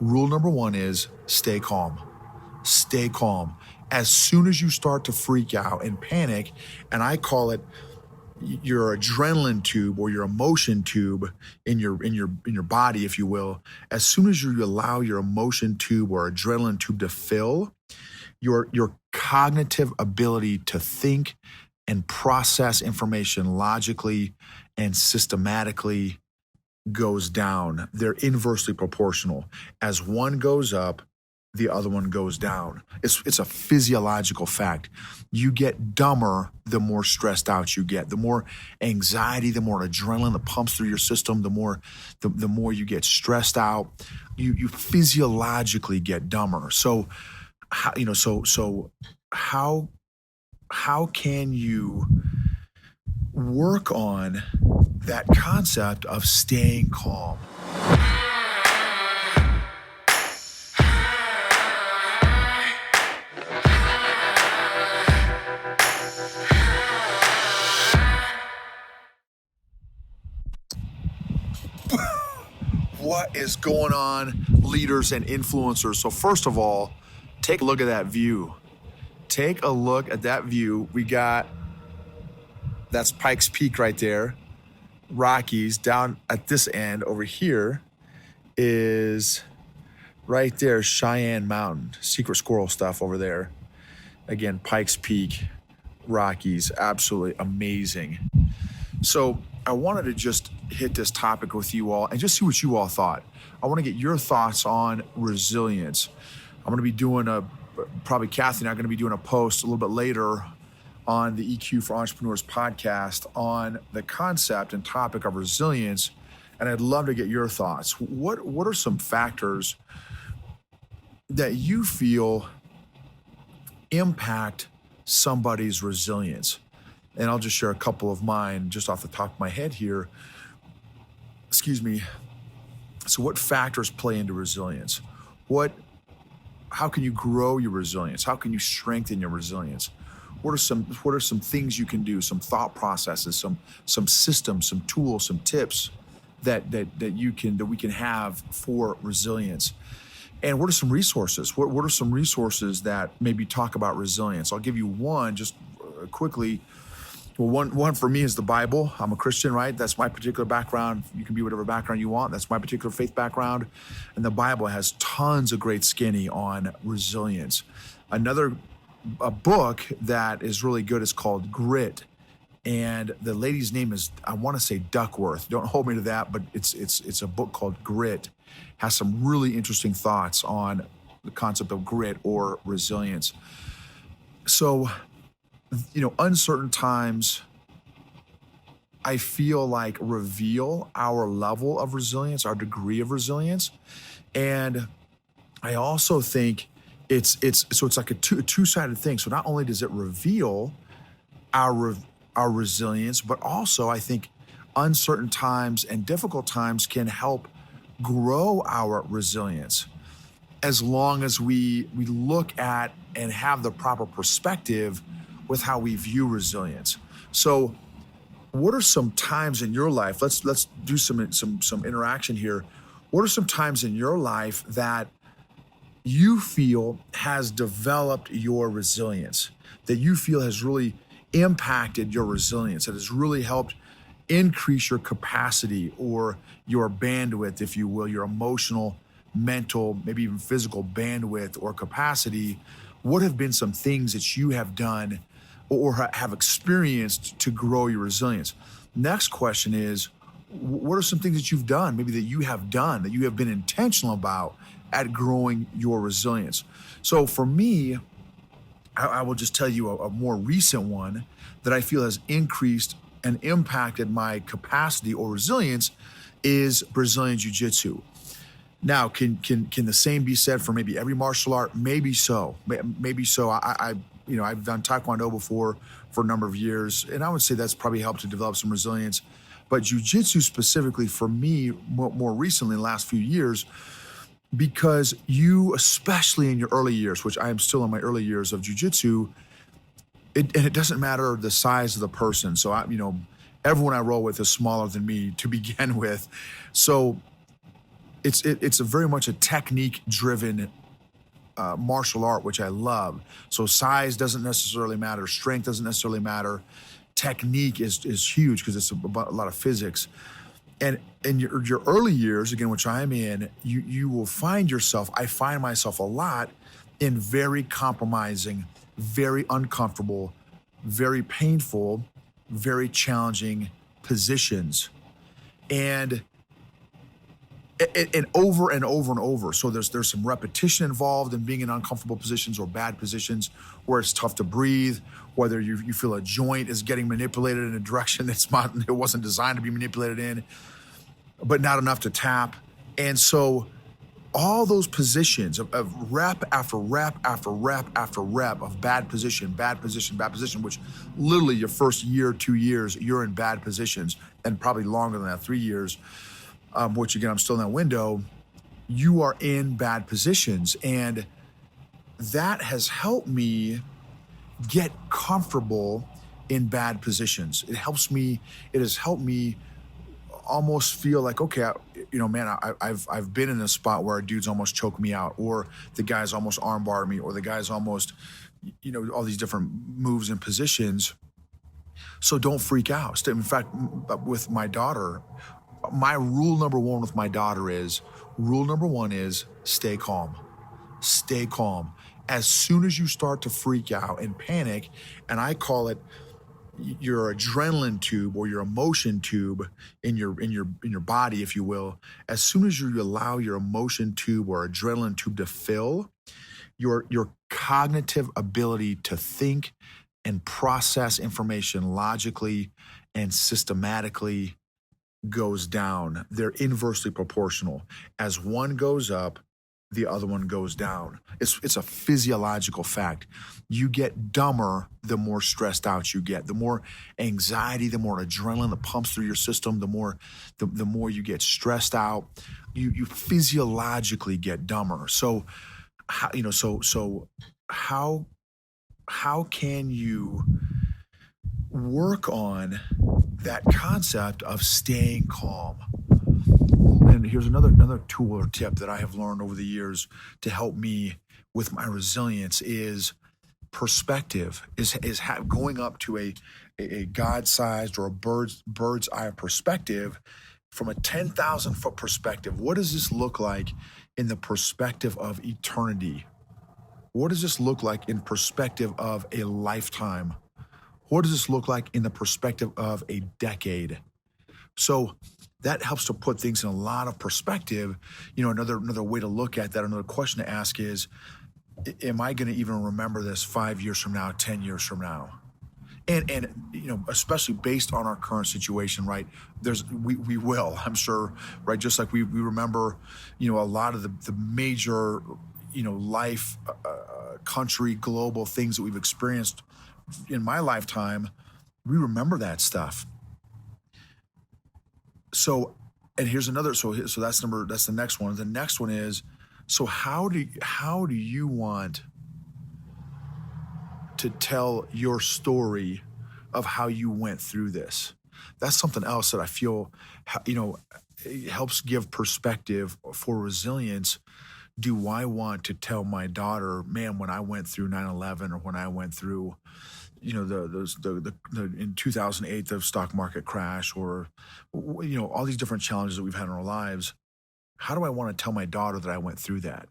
Rule number one is stay calm. Stay calm. As soon as you start to freak out and panic, and I call it your adrenaline tube or your emotion tube in your body, if you will, as soon as you allow your emotion tube or adrenaline tube to fill, your cognitive ability to think and process information logically and systematically goes down. They're inversely proportional. As one goes up, the other one goes down. It's a physiological fact. You get dumber the more stressed out you get. The more anxiety, the more adrenaline that pumps through your system, the more you get stressed out. You physiologically get dumber. So how can you work on that concept of staying calm? What is going on, leaders and influencers? So first of all, take a look at that view. Take a look at that view. That's Pikes Peak right there. Rockies. Down at this end over here is right there, Cheyenne Mountain. Secret Squirrel stuff over there. Again, Pikes Peak, Rockies. Absolutely amazing. So I wanted to just hit this topic with you all and just see what you all thought. I want to get your thoughts on resilience. I'm going to be doing probably Kathy and I are going to be doing a post a little bit later on the EQ for Entrepreneurs podcast on the concept and topic of resilience. And I'd love to get your thoughts. What are some factors that you feel impact somebody's resilience? And I'll just share a couple of mine just off the top of my head here. Excuse me. So what factors play into resilience? How can you grow your resilience? How can you strengthen your resilience? What are some things you can do? Some thought processes, some systems, some tools, some tips that we can have for resilience? And what are some resources? What are some resources that maybe talk about resilience? I'll give you one just quickly. Well, one for me is the Bible. I'm a Christian, right? That's my particular background. You can be whatever background you want. That's my particular faith background. And the Bible has tons of great skinny on resilience. A book that is really good is called Grit. And the lady's name is, I want to say Duckworth. Don't hold me to that, but it's a book called Grit. Has some really interesting thoughts on the concept of grit or resilience. So, uncertain times, I feel like reveal our level of resilience, our degree of resilience. And I also think it's like a two-sided thing. So not only does it reveal our resilience, but also I think uncertain times and difficult times can help grow our resilience as long as we look at and have the proper perspective with how we view resilience. So what are some times in your life, let's do some interaction here. What are some times in your life that you feel has developed your resilience, that you feel has really impacted your resilience, that has really helped increase your capacity or your bandwidth, if you will, your emotional, mental, maybe even physical bandwidth or capacity? What have been some things that you have done or have experienced to grow your resilience? Next question is, what are some things that you've done, maybe that you have done, that you have been intentional about at growing your resilience? So for me, I will just tell you a more recent one that I feel has increased and impacted my capacity or resilience is Brazilian Jiu Jitsu. Now, can the same be said for maybe every martial art? Maybe so. Maybe so. I've done Taekwondo before for a number of years, and I would say that's probably helped to develop some resilience. But Jiu Jitsu specifically for me, more recently in the last few years, because you, especially in your early years, which I am still in my early years of Jiu Jitsu, it doesn't matter the size of the person. So everyone I roll with is smaller than me to begin with. So it's a very much a technique driven martial art, which I love. So size doesn't necessarily matter. Strength doesn't necessarily matter. Technique is huge because it's a lot of physics. And in your early years, again, which I'm in, you will find yourself, I find myself a lot in very compromising, very uncomfortable, very painful, very challenging positions. And over and over and over. So there's some repetition involved in being in uncomfortable positions or bad positions where it's tough to breathe, whether you feel a joint is getting manipulated in a direction it wasn't designed to be manipulated in, but not enough to tap. And so all those positions of rep after rep after rep after rep of bad position, which literally your first year, 2 years, you're in bad positions, and probably longer than that, 3 years, which again, I'm still in that window, you are in bad positions. And that has helped me get comfortable in bad positions. It has helped me almost feel like, okay, I've been in a spot where a dude's almost choked me out, or the guy's almost armbarred me, or the guy's almost, all these different moves and positions. So don't freak out. In fact, with my daughter, my rule number one with my daughter is stay calm. Stay calm. As soon as you start to freak out and panic, and I call it your adrenaline tube or your emotion tube in your body, if you will, as soon as you allow your emotion tube or adrenaline tube to fill, your cognitive ability to think and process information logically and systematically goes down. They're inversely proportional. As one goes up, the other one goes down. It's a physiological fact. You get dumber the more stressed out you get. The more anxiety, the more adrenaline that pumps through your system, the more you get stressed out. You physiologically get dumber. So how can you work on that concept of staying calm? And here's another tool or tip that I have learned over the years to help me with my resilience is perspective, is going up to a God-sized or a bird's eye perspective from a 10,000 foot perspective. What does this look like in the perspective of eternity? What does this look like in perspective of a lifetime? What does this look like in the perspective of a decade? So that helps to put things in a lot of perspective. Another way to look at that, another question to ask is, am I going to even remember this 5 years from now, 10 years from now? And especially based on our current situation, right? We will, I'm sure, right? Just like we remember, a lot of the major, life, country, global things that we've experienced in my lifetime, we remember that stuff. So, and here's another. So that's the next one. The next one is, so how do you want to tell your story of how you went through this? That's something else that I feel, it helps give perspective for resilience. Do I want to tell my daughter, man, when I went through 9/11, or when I went through, the in 2008, the stock market crash, or, all these different challenges that we've had in our lives, how do I want to tell my daughter that I went through that?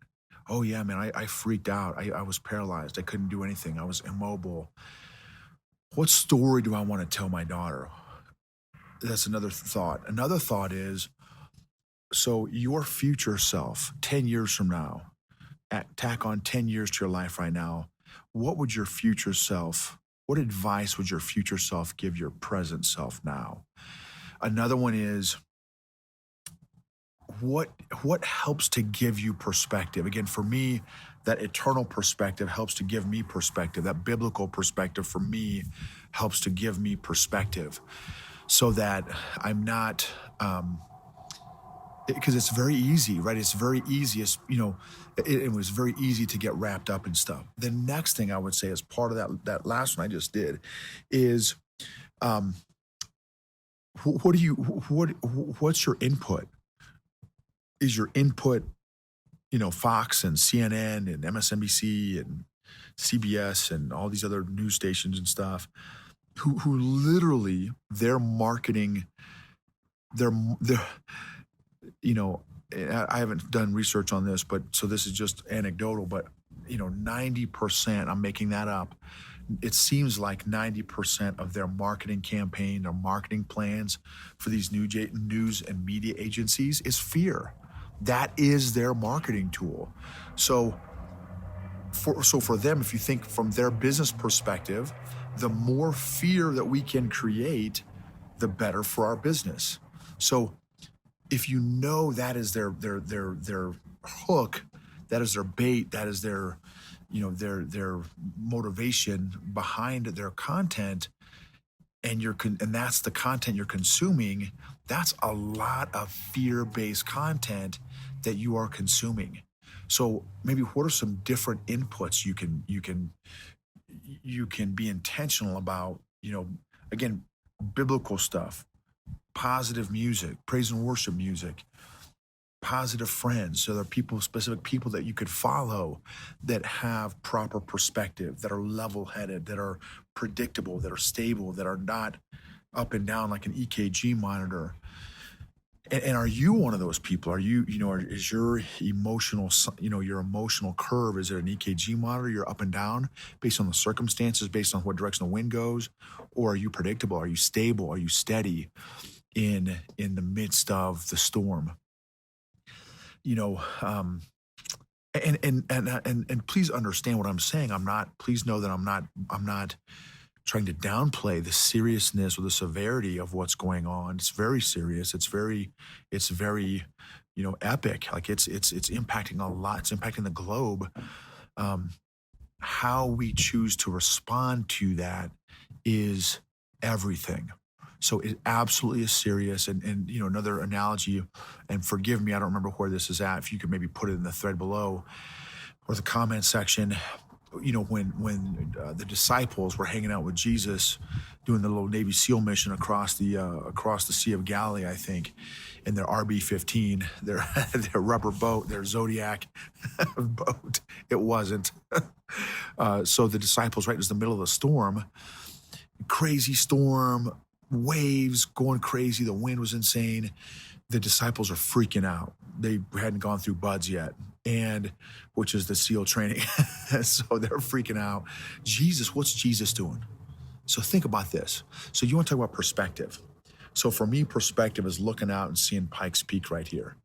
Oh yeah, man, I freaked out. I was paralyzed. I couldn't do anything. I was immobile. What story do I want to tell my daughter? That's another thought. Another thought is, so your future self, 10 years from now, tack on 10 years to your life right now, what advice would your future self give your present self now? Another one is, what helps to give you perspective? Again, for me, that eternal perspective helps to give me perspective. That biblical perspective for me helps to give me perspective, so that I'm not, because it's very easy, right? It's very easy. It was very easy to get wrapped up in stuff. The next thing I would say as part of that last one I just did is, what's your input? is your input, Fox and CNN and MSNBC and CBS and all these other news stations and stuff, who literally their marketing, their I haven't done research on this, but so this is just anecdotal, but 90%, I'm making that up. It seems like 90% of their marketing campaign or marketing plans for these news and media agencies is fear. That is their marketing tool. So for them, if you think from their business perspective, the more fear that we can create, the better for our business. So if that is their hook, that is their bait, that is their motivation behind their content, and that's the content you're consuming, that's a lot of fear-based content that you are consuming. So maybe what are some different inputs you can be intentional about, again, biblical stuff, positive music, praise and worship music, positive friends. So there are specific people that you could follow that have proper perspective, that are level-headed, that are predictable, that are stable, that are not up and down like an EKG monitor. And are you one of those people? Are you, is your emotional curve, is it an EKG monitor? You're up and down based on the circumstances, based on what direction the wind goes? Or are you predictable? Are you stable? Are you steady in the midst of the storm? And please understand what I'm saying. Please know that I'm not trying to downplay the seriousness or the severity of what's going on. It's very serious. It's very, epic. Like it's impacting a lot. It's impacting the globe. How we choose to respond to that is everything. So it absolutely is serious. And another analogy, and forgive me, I don't remember where this is at. If you could maybe put it in the thread below or the comment section, when the disciples were hanging out with Jesus doing the little Navy SEAL mission across the Sea of Galilee, I think, in their RB-15, their rubber boat, their Zodiac boat. It wasn't. So the disciples, right, it was the middle of the storm, crazy storm, waves going crazy. The wind was insane. The disciples are freaking out. They hadn't gone through BUDS yet, which is the SEAL training. So they're freaking out. What's Jesus doing? So think about this. So you want to talk about perspective. So for me, perspective is looking out and seeing Pikes Peak right here.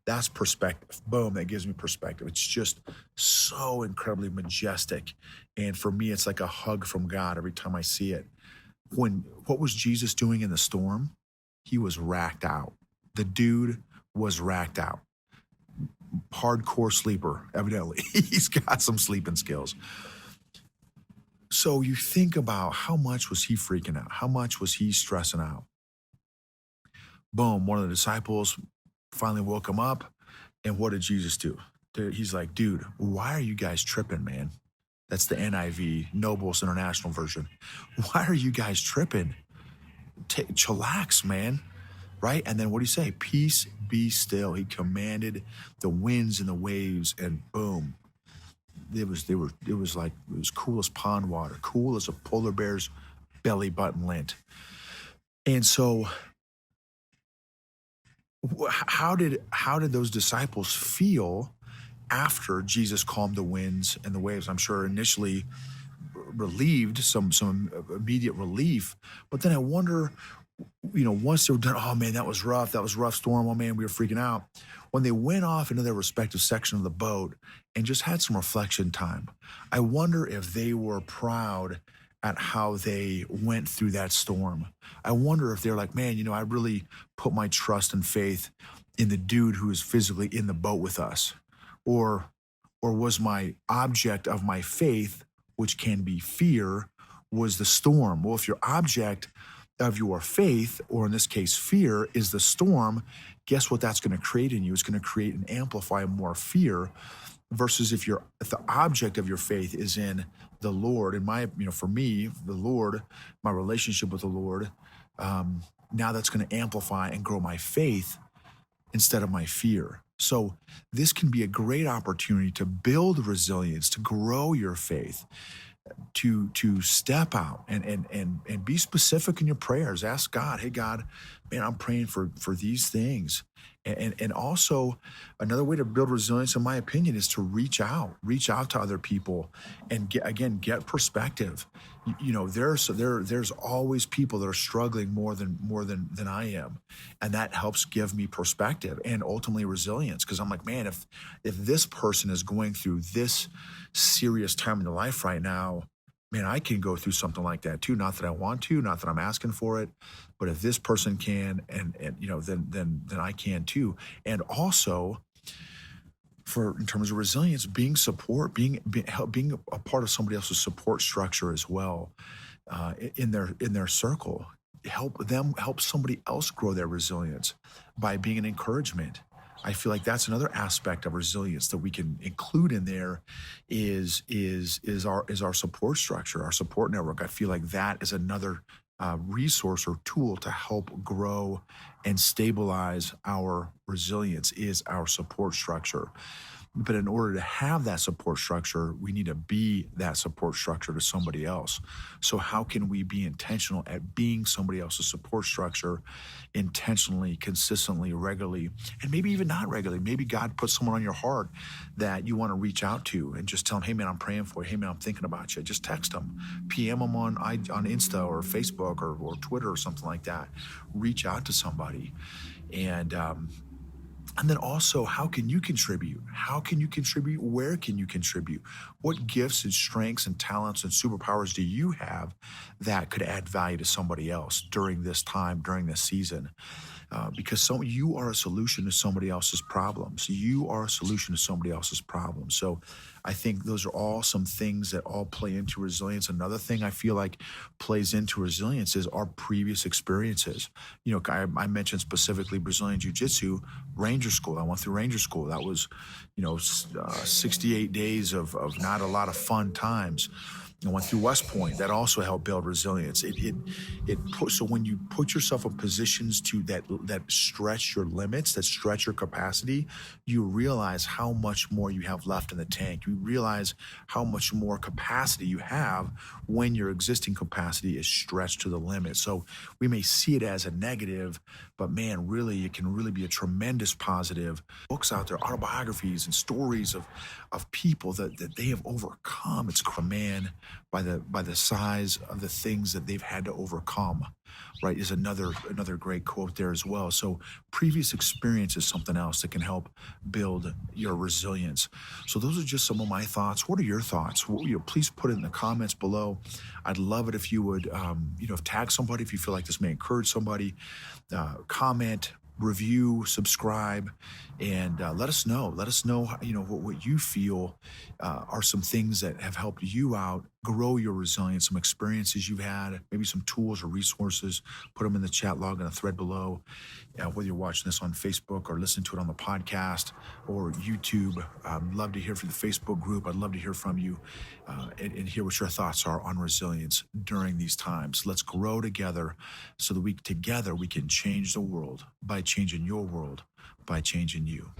That's perspective. Boom, that gives me perspective. It's just so incredibly majestic. And for me, it's like a hug from God every time I see it. What was Jesus doing in the storm? He was racked out. The dude was racked out. Hardcore sleeper, evidently. He's got some sleeping skills. So you think about how much was he freaking out? How much was he stressing out? Boom, one of the disciples finally woke him up. And what did Jesus do? He's like, dude, why are you guys tripping, man? That's the NIV, Nobles International Version. Why are you guys tripping? Chillax, man. Right? And then what do you say? Peace, be still. He commanded the winds and the waves, and boom. It was cool as pond water, cool as a polar bear's belly button lint. And so how did those disciples feel after Jesus calmed the winds and the waves? I'm sure initially relieved, some immediate relief, but then I wonder, once they were done, oh man, that was rough storm, oh man, we were freaking out. When they went off into their respective section of the boat and just had some reflection time, I wonder if they were proud at how they went through that storm. I wonder if they're like, man, I really put my trust and faith in the dude who is physically in the boat with us. Or was my object of my faith, which can be fear, was the storm? Well, if your object of your faith, or in this case, fear, is the storm, guess what that's going to create in you? It's going to create and amplify more fear versus if the object of your faith is in the Lord. And for me, the Lord, my relationship with the Lord, now that's going to amplify and grow my faith instead of my fear. So this can be a great opportunity to build resilience, to grow your faith, to step out and be specific in your prayers. Ask God, hey God, man, I'm praying for these things. And also another way to build resilience, in my opinion, is to reach out to other people and get perspective. There's always people that are struggling more than I am. And that helps give me perspective and ultimately resilience. Cause I'm like, man, if this person is going through this serious time in their life right now, man, I can go through something like that too. Not that I want to, not that I'm asking for it, but if this person can, then I can too. And also, in terms of resilience, being a part of somebody else's support structure as well, in their circle, help somebody else grow their resilience by being an encouragement. I feel like that's another aspect of resilience that we can include in there is our support structure, our support network. I feel like that is another resource or tool to help grow and stabilize our resilience, is our support structure. But in order to have that support structure, we need to be that support structure to somebody else. So how can we be intentional at being somebody else's support structure intentionally, consistently, regularly, and maybe even not regularly? Maybe God puts someone on your heart that you want to reach out to and just tell them, hey man, I'm praying for you. Hey man, I'm thinking about you. Just text them, PM them on Insta or Facebook or Twitter or something like that. Reach out to somebody. And then also, how can you contribute? How can you contribute? Where can you contribute? What gifts and strengths and talents and superpowers do you have that could add value to somebody else during this time, during this season? Because you are a solution to somebody else's problems. You are a solution to somebody else's problems. So I think those are all some things that all play into resilience. Another thing I feel like plays into resilience is our previous experiences. I mentioned specifically Brazilian Jiu Jitsu, Ranger School. I went through Ranger School. That was, 68 days of not a lot of fun times. I went through West Point. That also helped build resilience. So when you put yourself in positions that stretch your limits, that stretch your capacity, you realize how much more you have left in the tank. You realize how much more capacity you have when your existing capacity is stretched to the limit. So we may see it as a negative, but man, really, it can really be a tremendous positive. Books out there, autobiographies and stories of people that they have overcome. It's man, by the size of the things that they've had to overcome, right, is another great quote there as well. So previous experience is something else that can help build your resilience. So those are just some of my thoughts. What are your thoughts? Please put it in the comments below. I'd love it if you would, tag somebody if you feel like this may encourage somebody. Comment, review, subscribe, and let us know. Let us know, what you feel are some things that have helped you out grow your resilience, some experiences you've had, maybe some tools or resources. Put them in the chat log in the thread below. Whether you're watching this on Facebook or listening to it on the podcast or YouTube, I'd love to hear from the Facebook group. I'd love to hear from you and hear what your thoughts are on resilience during these times. Let's grow together so that together we can change the world by changing your world, by changing you.